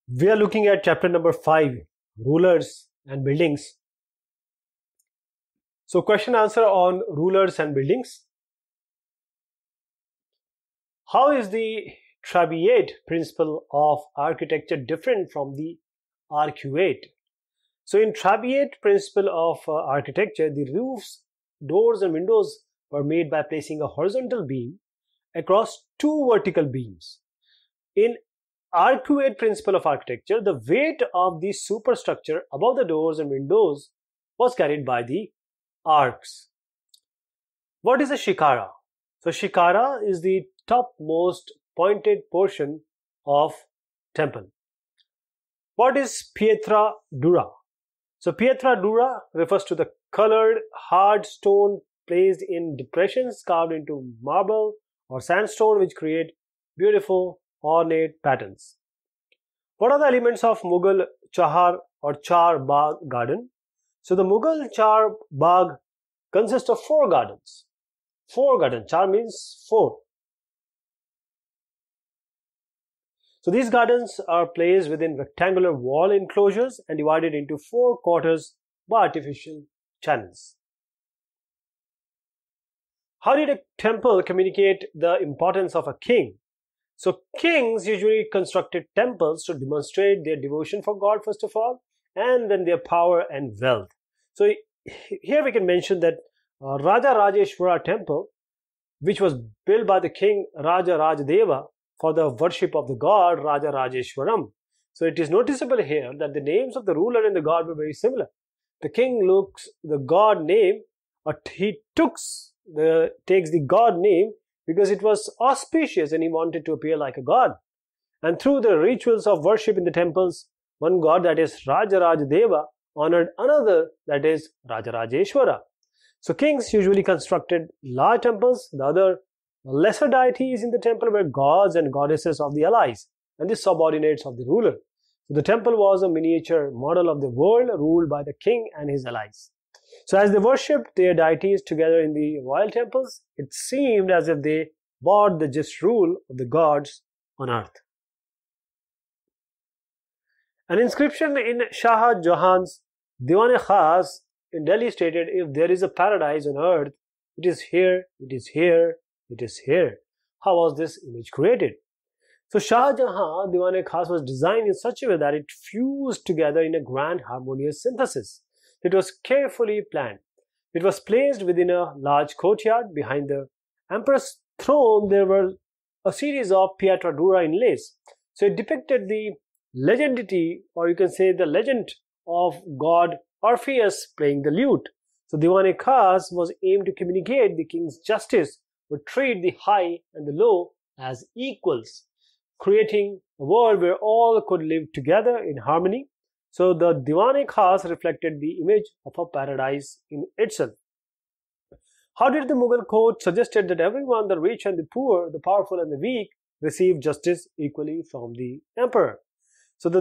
We are looking at chapter number 5, rulers and buildings. So question answer on rulers and buildings. How is the trabeate principle of architecture different from the arcuate? So in trabeate principle of architecture, the roofs, doors and windows were made by placing a horizontal beam across two vertical beams. In arcuate principle of architecture, the weight of the superstructure above the doors and windows was carried by the arcs. What is a shikara? So shikara is the topmost pointed portion of temple. What is pietra dura? So pietra dura refers to the colored hard stone placed in depressions carved into marble or sandstone, which create beautiful ornate patterns. What are the elements of Mughal Chahar or Char Bagh garden? So the Mughal Char Bagh consists of four gardens. Char means four. So these gardens are placed within rectangular wall enclosures and divided into four quarters by artificial channels. How did a temple communicate the importance of a king? So kings usually constructed temples to demonstrate their devotion for God first of all, and then their power and wealth. So here we can mention that Raja Rajeshwara temple, which was built by the king Raja Rajadeva for the worship of the god Raja Rajeshwaram. So it is noticeable here that the names of the ruler and the god were very similar. The king looks the god name, or he takes the god name because it was auspicious and he wanted to appear like a god. And through the rituals of worship in the temples, one god, that is Raja Rajadeva, honored another, that is Raja Rajeshwara. So kings usually constructed large temples. The other lesser deities in the temple were gods and goddesses of the allies and the subordinates of the ruler. So the temple was a miniature model of the world ruled by the king and his allies. So as they worshipped their deities together in the royal temples, it seemed as if they bought the just rule of the gods on earth. An inscription in Shah Jahan's Diwan-e-Khas in Delhi stated, "If there is a paradise on earth, it is here, it is here, it is here." How was this image created? So Shah Jahan Diwan-e-Khas was designed in such a way that it fused together in a grand harmonious synthesis. It was carefully planned. It was placed within a large courtyard. Behind the emperor's throne, there were a series of pietra dura inlays. So it depicted the legendity, or you can say the legend of god Orpheus playing the lute. So Diwan-e-Khas was aimed to communicate the king's justice would treat the high and the low as equals, creating a world where all could live together in harmony. So the Diwan-e-Khas reflected the image of a paradise in itself. How did the Mughal court suggested that everyone, the rich and the poor, the powerful and the weak, receive justice equally from the emperor? So the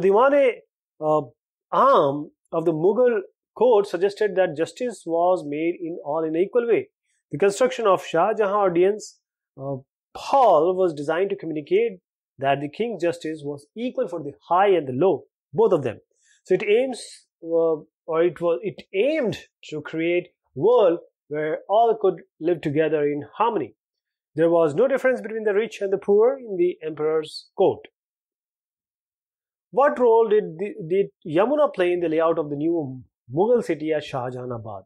arm of the Mughal court suggested that justice was made in all in an equal way. The construction of Shah Jahan audience hall was designed to communicate that the king's justice was equal for the high and the low, both of them. So it aimed to create a world where all could live together in harmony. There was no difference between the rich and the poor in the emperor's court. What role did Yamuna play in the layout of the new Mughal city at Shah Jahanabad?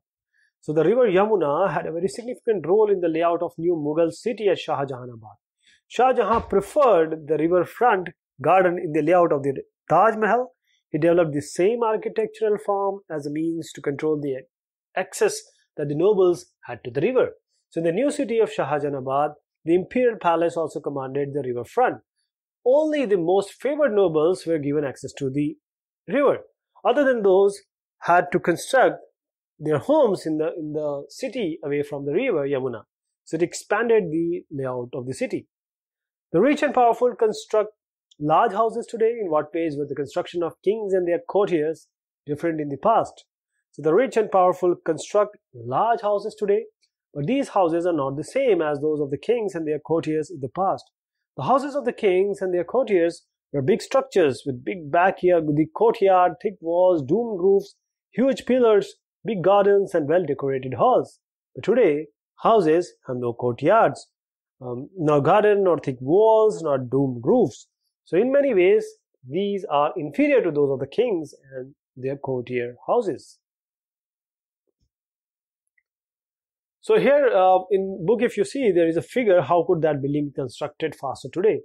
So the river Yamuna had a very significant role in the layout of new Mughal city at Shah Jahanabad. Shah Jahan preferred the riverfront garden in the layout of the Taj Mahal. He developed the same architectural form as a means to control the access that the nobles had to the river. So in the new city of Shah Jahanabad, the imperial palace also commanded the riverfront. Only the most favored nobles were given access to the river. Other than those, had to construct their homes in the city away from the river Yamuna. So it expanded the layout of the city. The rich and powerful construct large houses today. In what ways were the construction of kings and their courtiers different in the past? So the rich and powerful construct large houses today, but these houses are not the same as those of the kings and their courtiers in the past. The houses of the kings and their courtiers were big structures with big backyard, with the courtyard, thick walls, domed roofs, huge pillars, big gardens, and well-decorated halls. But today, houses have no courtyards, no garden, nor thick walls, nor domed roofs. So in many ways, these are inferior to those of the kings and their courtier houses. So here in book, if you see, there is a figure, how could that building be constructed faster today?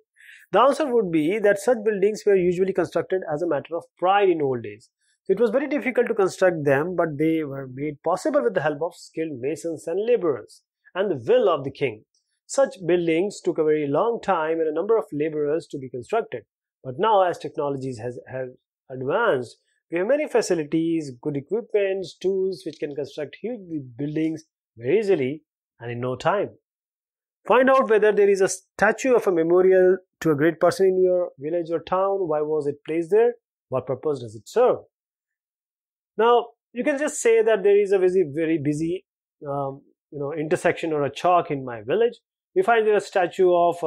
The answer would be that such buildings were usually constructed as a matter of pride in old days. So it was very difficult to construct them, but they were made possible with the help of skilled masons and laborers and the will of the king. Such buildings took a very long time and a number of laborers to be constructed. But now, as technologies have advanced, we have many facilities, good equipment, tools which can construct huge buildings very easily and in no time. Find out whether there is a statue of a memorial to a great person in your village or town. Why was it placed there? What purpose does it serve? Now, you can just say that there is a very busy intersection or a chalk in my village. We find there a statue of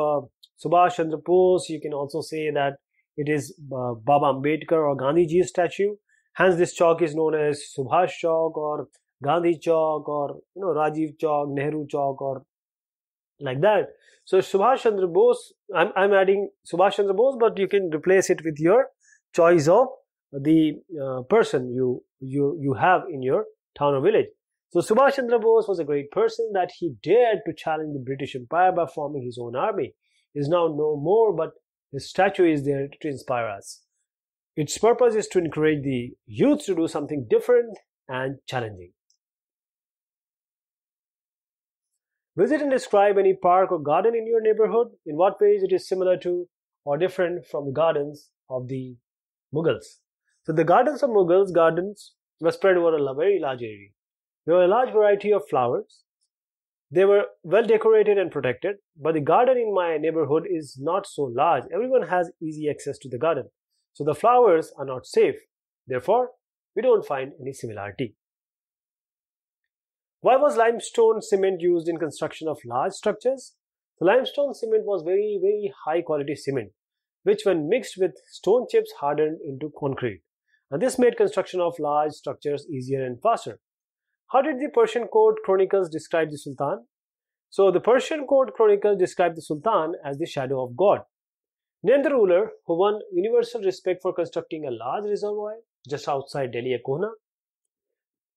Subhash Chandra Bose. You can also say that it is Baba Ambedkar or Gandhiji's statue. Hence, this chalk is known as Subhash Chalk or Gandhi Chalk or Rajiv Chalk, Nehru Chalk or like that. So Subhash Chandra Bose, I'm adding Subhash Chandra Bose, but you can replace it with your choice of the person you have in your town or village. So Subhash Chandra Bose was a great person that he dared to challenge the British Empire by forming his own army. He is now no more, but his statue is there to inspire us. Its purpose is to encourage the youth to do something different and challenging. Visit and describe any park or garden in your neighborhood. In what ways it is similar to or different from the gardens of the Mughals. So the gardens of Mughals gardens were spread over a very large area. There were a large variety of flowers. They were well decorated and protected, but the garden in my neighborhood is not so large. Everyone has easy access to the garden. So the flowers are not safe. Therefore, we don't find any similarity. Why was limestone cement used in construction of large structures? The limestone cement was very high quality cement, which when mixed with stone chips hardened into concrete. And this made construction of large structures easier and faster. How did the Persian court chronicles describe the Sultan? So the Persian court chronicles describe the Sultan as the shadow of God. Name the ruler who won universal respect for constructing a large reservoir just outside Delhi at Kohna.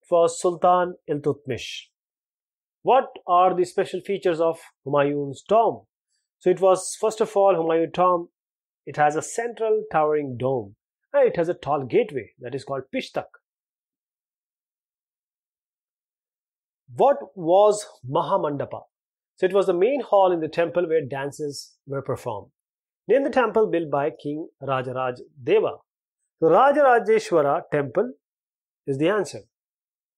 It was Sultan Iltutmish. What are the special features of Humayun's tomb? So it was, first of all, Humayun's tomb. It has a central towering dome and it has a tall gateway that is called Pishtak. What was Mahamandapa? So it was the main hall in the temple where dances were performed. Name the temple built by King Rajaraj Deva. The Rajarajeshwara temple is the answer.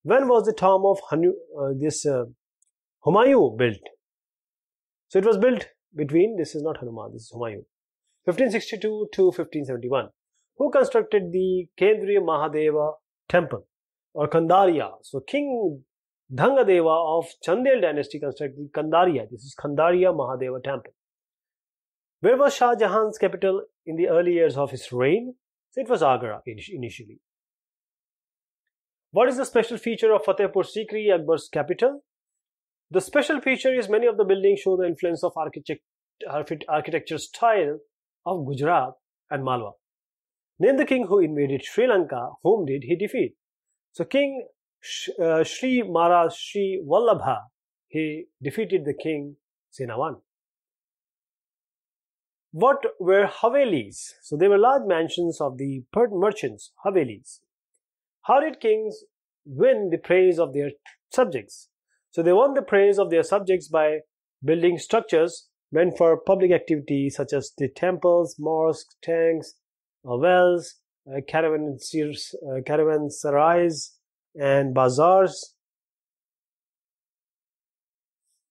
When was the tomb of Humayun built? So it was built between, this is not Hanuman, this is Humayun, 1562 to 1571. Who constructed the Kendriya Mahadeva temple or Kandariya? So King Dhangadeva of Chandel dynasty constructed Kandariya. This is Kandariya Mahadeva temple. Where was Shah Jahan's capital in the early years of his reign? So it was Agra initially. What is the special feature of Fatehpur Sikri, Akbar's capital? The special feature is many of the buildings show the influence of architecture style of Gujarat and Malwa. Name the king who invaded Sri Lanka. Whom did he defeat? So King Sri Maharaj Sri Vallabha, he defeated the king Senavan. What were Havelis? So they were large mansions of the merchants, Havelis. How did kings win the praise of their subjects? So they won the praise of their subjects by building structures meant for public activities such as the temples, mosques, tanks, wells, caravanserais, and bazaars.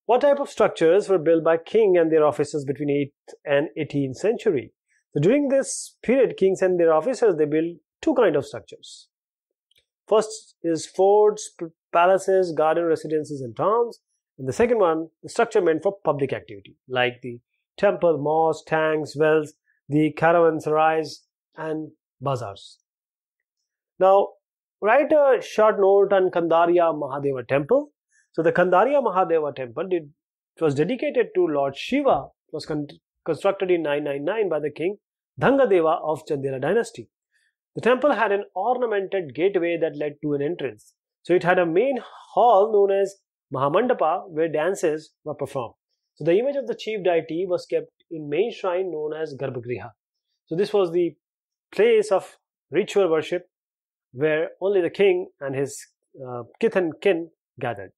What type of structures were built by king and their officers between 8th and 18th century? So during this period, kings and their officers, they built two kinds of structures. First is forts, palaces, garden residences and towns. And the second one, the structure meant for public activity like the temple, mosque, tanks, wells. the caravanserais and bazaars. Now, write a short note on Kandariya Mahadeva temple. So the Kandariya Mahadeva temple was dedicated to Lord Shiva. It was constructed in 999 by the king Dhangadeva of Chandela dynasty. The temple had an ornamented gateway that led to an entrance. So it had a main hall known as mahamandapa where dances were performed. So the image of the chief deity was kept in main shrine known as Garbhagriha. So this was the place of ritual worship where only the king and his kith and kin gathered.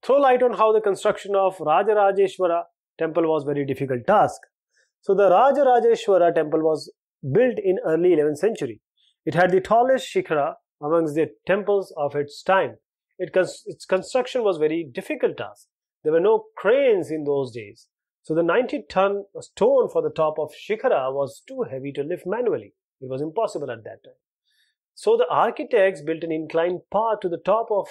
Throw light on how the construction of Rajarajeshwara temple was a very difficult task. So the Rajarajeshwara temple was built in early 11th century. It had the tallest shikhara amongst the temples of its time. Its construction was a very difficult task. There were no cranes in those days. So the 90-ton stone for the top of shikhara was too heavy to lift manually. It was impossible at that time. So the architects built an inclined path to the top of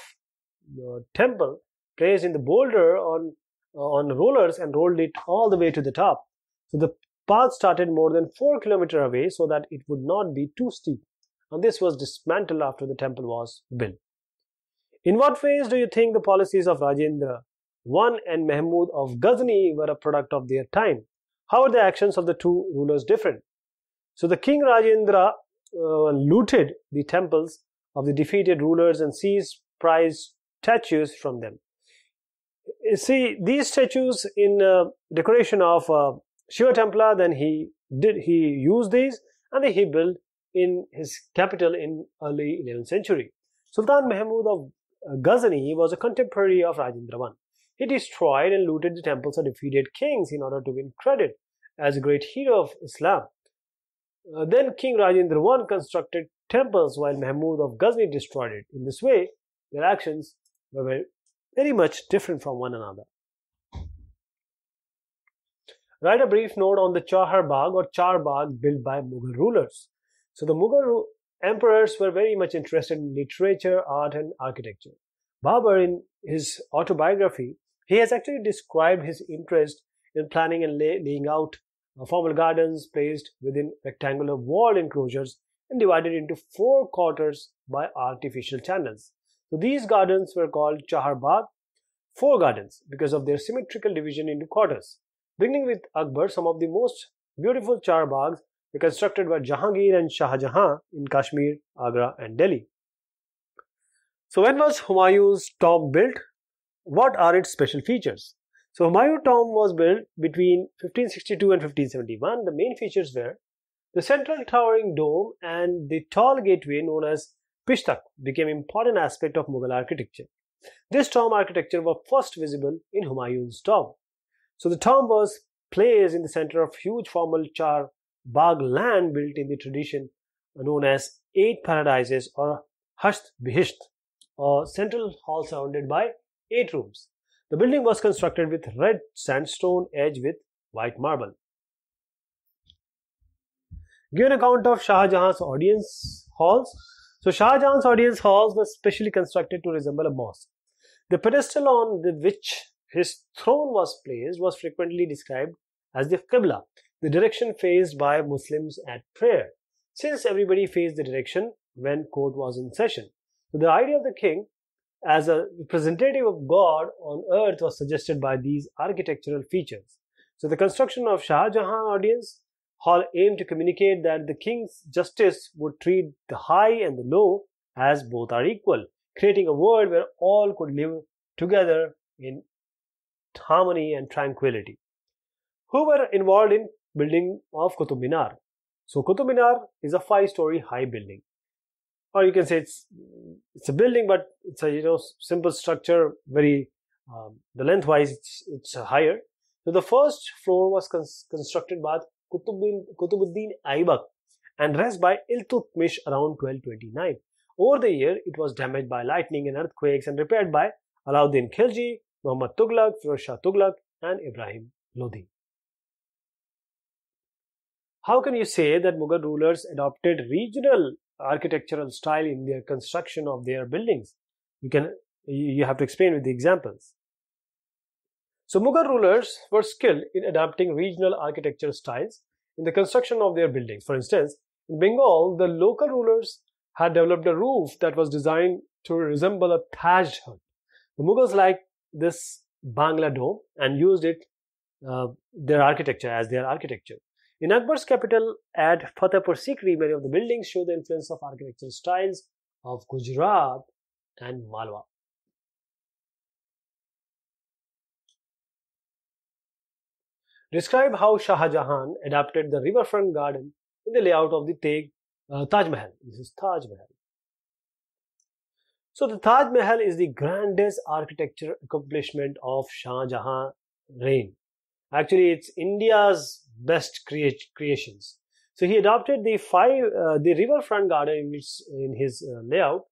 the temple, placed in the boulder on rollers and rolled it all the way to the top. So the path started more than 4 kilometers away so that it would not be too steep. And this was dismantled after the temple was built. In what ways do you think the policies of Rajendra I and Mahmud of Ghazni were a product of their time? How are the actions of the two rulers different? So the king Rajendra looted the temples of the defeated rulers and seized prized statues from them. You see, these statues in decoration of Shiva Templa, then he used these and then he built in his capital in early 11th century. Sultan Mahmud of Ghazni was a contemporary of Rajendra I. He destroyed and looted the temples of defeated kings in order to win credit as a great hero of Islam. Then King Rajendra I constructed temples while Mahmud of Ghazni destroyed it. In this way, their actions were very much different from one another. Write a brief note on the Chahar Bagh or Char Bagh built by Mughal rulers. So the Mughal emperors were very much interested in literature, art and architecture. Babur, in his autobiography, he has actually described his interest in planning and laying out formal gardens placed within rectangular wall enclosures and divided into 4 quarters by artificial channels. So these gardens were called Chahar Bagh, 4 gardens, because of their symmetrical division into quarters. Beginning with Akbar, some of the most beautiful Char Baghs were constructed by Jahangir and Shah Jahan in Kashmir, Agra and Delhi. So when was Humayun's tomb built? What are its special features? So Humayun tomb was built between 1562 and 1571. The main features were the central towering dome and the tall gateway known as Pishtak became an important aspect of Mughal architecture. This tomb architecture was first visible in Humayun's tomb. So the tomb was placed in the center of huge formal Char Bagh land built in the tradition known as 8 paradises or Hasht Bihisht, a central hall surrounded by 8 rooms. The building was constructed with red sandstone edged with white marble. Give an account of Shah Jahan's audience halls. So Shah Jahan's audience halls were specially constructed to resemble a mosque. The pedestal on which his throne was placed was frequently described as the Qibla, the direction faced by Muslims at prayer, since everybody faced the direction when court was in session. So the idea of the king as a representative of God on earth was suggested by these architectural features. So the construction of Shah Jahan audience hall aimed to communicate that the king's justice would treat the high and the low as both are equal, creating a world where all could live together in harmony and tranquility. Who were involved in building of Qutub Minar? So Qutub Minar is a 5-story high building, or you can say it's a building, but it's a simple structure. Very the lengthwise it's higher. So the first floor was constructed by Qutbuddin Aibak and rest by Iltutmish around 1229. Over the year, it was damaged by lightning and earthquakes and repaired by Alauddin Khilji, Muhammad Tughlaq, Firoz Shah Tughlaq, and Ibrahim Lodi. How can you say that Mughal rulers adopted regional architectural style in their construction of their buildings? You have to explain with the examples. So Mughal rulers were skilled in adapting regional architecture styles in the construction of their buildings. For instance, in Bengal, the local rulers had developed a roof that was designed to resemble a thatched hut. The Mughals liked this Bangla dome and used it their architecture as their architecture. In Akbar's capital at Fatehpur Sikri, many of the buildings show the influence of architectural styles of Gujarat and Malwa. Describe how Shah Jahan adapted the riverfront garden in the layout of the Taj Mahal. This is Taj Mahal. So the Taj Mahal is the grandest architecture accomplishment of Shah Jahan reign. Actually, it's India's best creations. So he adopted the riverfront garden in its layout.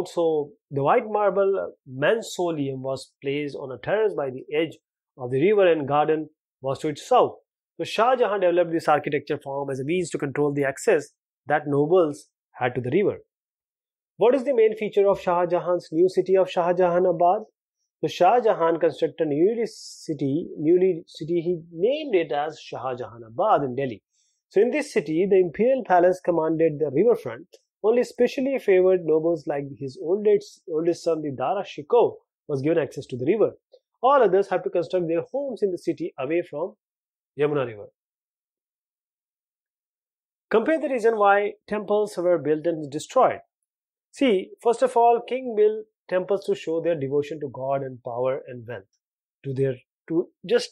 So the white marble mausoleum was placed on a terrace by the edge of the river, and garden was to its south. So Shah Jahan developed this architecture form as a means to control the access that nobles had to the river. What is the main feature of Shah Jahan's new city of Shah Jahanabad? So Shah Jahan constructed a new city. He named it as Shah Jahanabad in Delhi. So in this city, the imperial palace commanded the riverfront. Only specially favored nobles like his oldest son, the Dara Shikoh, was given access to the river. All others had to construct their homes in the city away from Yamuna River. Compare the reason why temples were built and destroyed. See, first of all, king built temples to show their devotion to God and power and wealth,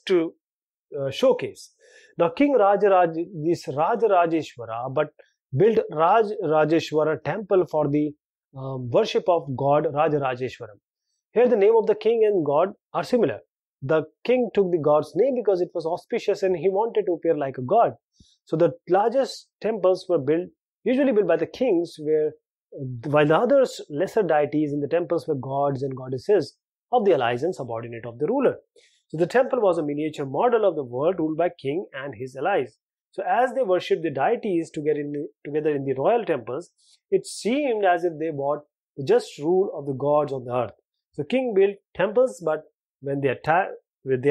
to showcase. Now, King Rajarajeshwara, but built Rajeshwara temple for the worship of God Rajarajeshwaram. Here, the name of the king and god are similar. The king took the god's name because it was auspicious and he wanted to appear like a god. So the largest temples were usually built by the kings, while the others, lesser deities in the temples, were gods and goddesses of the allies and subordinate of the ruler. So the temple was a miniature model of the world ruled by king and his allies. So as they worshipped the deities together in the royal temples, it seemed as if they bought the just rule of the gods on the earth. So king built temples, but when they attacked one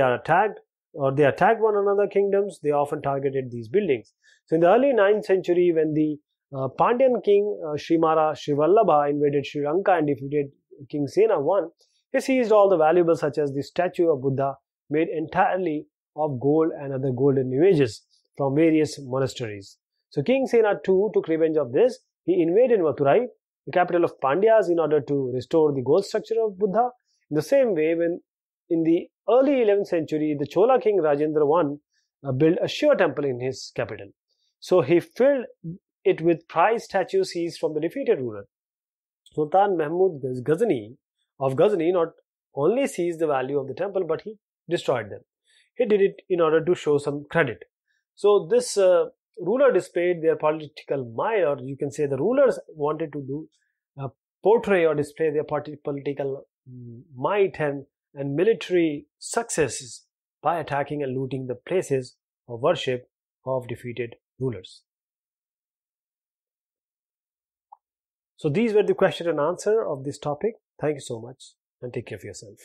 another kingdoms, they often targeted these buildings. So in the early 9th century, when the Pandyan king Srimara Srivallabha invaded Sri Lanka and defeated King Sena I, he seized all the valuables such as the statue of Buddha made entirely of gold and other golden images from various monasteries. So King Sena II took revenge of this. He invaded Madurai, the capital of Pandyas, in order to restore the gold structure of Buddha. In the same way, when in the early 11th century, the Chola king Rajendra I built a Shiva temple in his capital. So he filled it with prized statues seized from the defeated ruler. Sultan Mahmud Ghazni of Ghazni not only seized the value of the temple, but he destroyed them. He did it in order to show some credit. So this ruler displayed their political might, or you can say the rulers wanted to portray or display their political might and military successes by attacking and looting the places of worship of defeated rulers. So these were the question and answer of this topic. Thank you so much and take care of yourself.